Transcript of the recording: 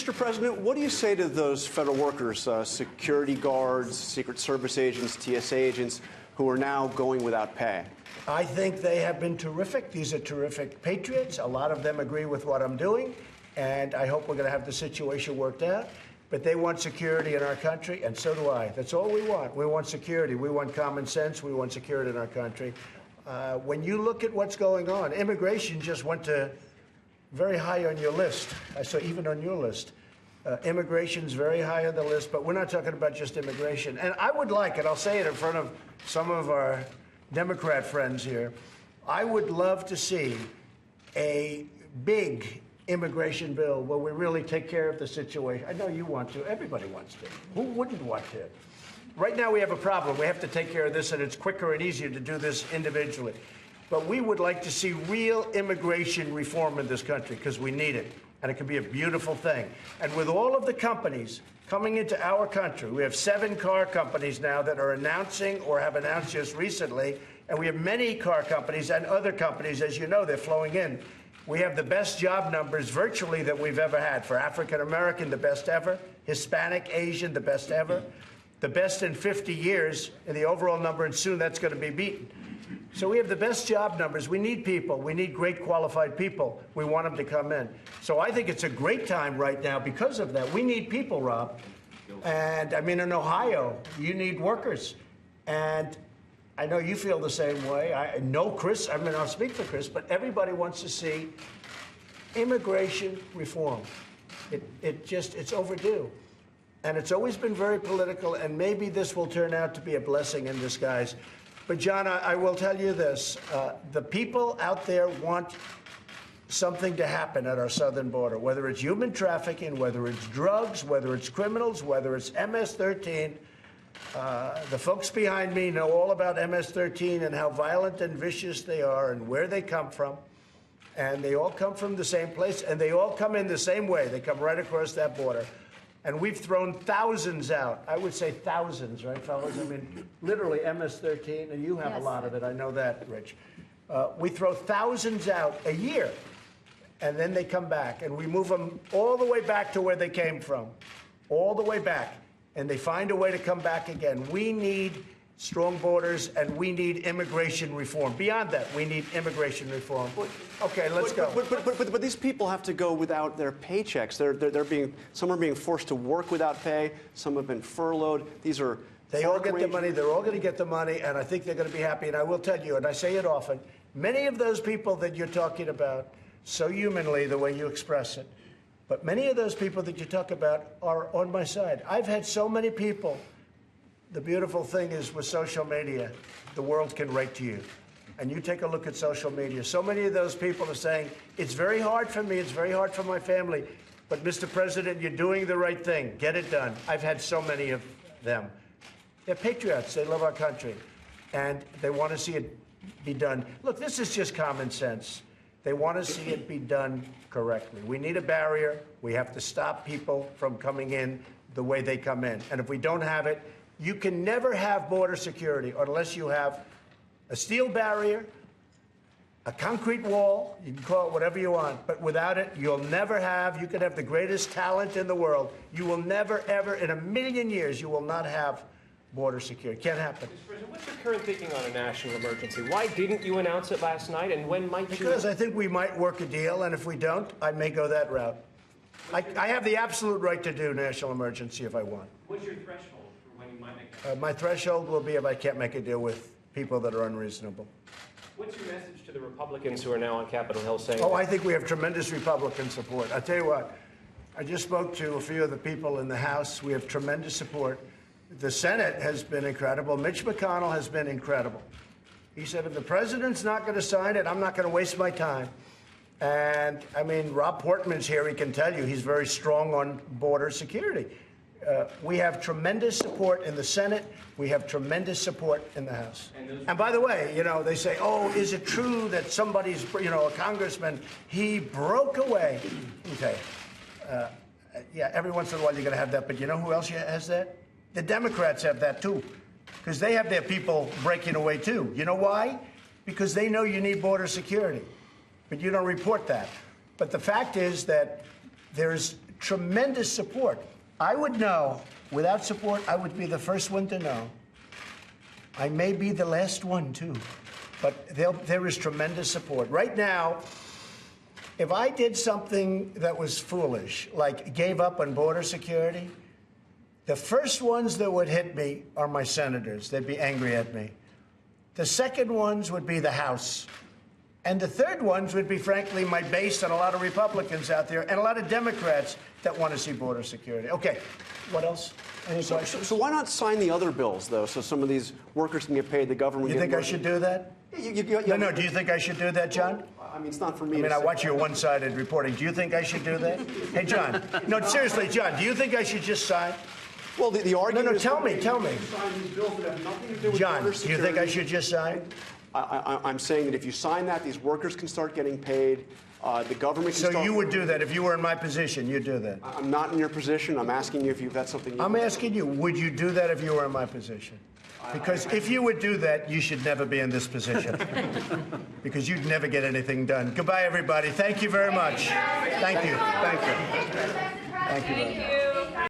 Mr. President, what do you say to those federal workers, security guards, Secret Service agents, TSA agents, who are now going without pay? I think they have been terrific. These are terrific patriots. A lot of them agree with what I'm doing, and I hope we're going to have the situation worked out. But they want security in our country, and so do I. That's all we want. We want security. We want common sense. We want security in our country. When you look at what's going on, immigration just went to very high on your list. I saw even on your list. Immigration's very high on the list, but we're not talking about just immigration. And I would like, and I'll say it in front of some of our Democrat friends here, I would love to see a big immigration bill where we really take care of the situation. I know you want to. Everybody wants to. Who wouldn't want to? Right now we have a problem. We have to take care of this, and it's quicker and easier to do this individually. But we would like to see real immigration reform in this country because we need it, and it can be a beautiful thing. And with all of the companies coming into our country, we have 7 car companies now that are announcing or have announced just recently, and we have many car companies and other companies, as you know, they're flowing in. We have the best job numbers virtually that we've ever had. For African American, the best ever. Hispanic, Asian, the best ever. The best in 50 years in the overall number, and soon that's going to be beaten. So we have the best job numbers. We need people. We need great qualified people. We want them to come in. So I think it's a great time right now because of that. We need people, Rob. And I mean, in Ohio, you need workers. And I know you feel the same way. I know Chris, I mean, I'll speak for Chris, but everybody wants to see immigration reform. It's overdue. And it's always been very political, and maybe this will turn out to be a blessing in disguise. But, John, I will tell you this. The people out there want something to happen at our southern border, whether it's human trafficking, whether it's drugs, whether it's criminals, whether it's MS-13. The folks behind me know all about MS-13 and how violent and vicious they are and where they come from. And they all come from the same place, and they all come in the same way. They come right across that border. And we've thrown thousands out. I would say thousands, right, fellas? I mean, literally MS-13, and you have a lot of it. I know that, Rich. We throw thousands out a year, and then they come back. And we move them all the way back to where they came from, all the way back. And they find a way to come back again. We need strong borders, and we need immigration reform. Beyond that, we need immigration reform. Okay, let's go. But these people have to go without their paychecks. Some are being forced to work without pay. Some have been furloughed. These are They all get the money. They're all going to get the money, and I think they're going to be happy. And I will tell you, and I say it often, many of those people that you're talking about, so humanly the way you express it, but many of those people that you talk about are on my side. I've had so many people. The beautiful thing is with social media, the world can write to you. And you take a look at social media. So many of those people are saying, it's very hard for me, it's very hard for my family, but Mr. President, you're doing the right thing. Get it done. I've had so many of them. They're patriots. They love our country. And they want to see it be done. Look, this is just common sense. They want to see it be done correctly. We need a barrier. We have to stop people from coming in the way they come in. And if we don't have it, you can never have border security unless you have a steel barrier, a concrete wall, you can call it whatever you want, but without it, you'll never have, you could have the greatest talent in the world. You will never, ever, in a million years, you will not have border security. Can't happen. Mr. President, what's your current thinking on a national emergency? Why didn't you announce it last night, and when might you? Because I think we might work a deal, and if we don't, I may go that route. I have the absolute right to do national emergency if I want. What's your threshold? My threshold will be if I can't make a deal with people that are unreasonable. What's your message to the Republicans who are now on Capitol Hill saying I think we have tremendous Republican support. I'll tell you what, I just spoke to a few of the people in the House. We have tremendous support. The Senate has been incredible. Mitch McConnell has been incredible. He said, if the president's not going to sign it, I'm not going to waste my time. And, I mean, Rob Portman's here. He can tell you he's very strong on border security. We have tremendous support in the Senate. We have tremendous support in the House. And by the way, you know, they say, oh, is it true that somebody's, you know, a congressman, he broke away? Okay. Yeah, every once in a while you're going to have that. But you know who else has that? The Democrats have that, too, because they have their people breaking away, too. You know why? Because they know you need border security. But you don't report that. But the fact is that there's tremendous support. I would know. Without support, I would be the first one to know. I may be the last one, too. But there is tremendous support. Right now, if I did something that was foolish, like gave up on border security, the first ones that would hit me are my senators. They'd be angry at me. The second ones would be the House. And the third ones would be, frankly, my base and a lot of Republicans out there and a lot of Democrats that want to see border security. Okay, what else? Any questions? So why not sign the other bills, though, so some of these workers can get paid, the government... You think I should do that? No, do you think I should do that, John? I mean, it's not for me. I mean, I watch your one-sided reporting. Do you think I should do that? Hey, John. No, seriously, John, do you think I should just sign? Well, the argument... No, tell me. Sign these bills that have nothing to do with John, border do you think I should just sign? I'm saying that if you sign that, these workers can start getting paid. The government can So start... you would do that if you were in my position? You'd do that? I'm not in your position. I'm asking you if that's something you... I'm asking you, would you do that if you were in my position? Because if you would do that, you should never be in this position. Because you'd never get anything done. Goodbye, everybody. Thank you very much. Thank you. Thank you. Thank you.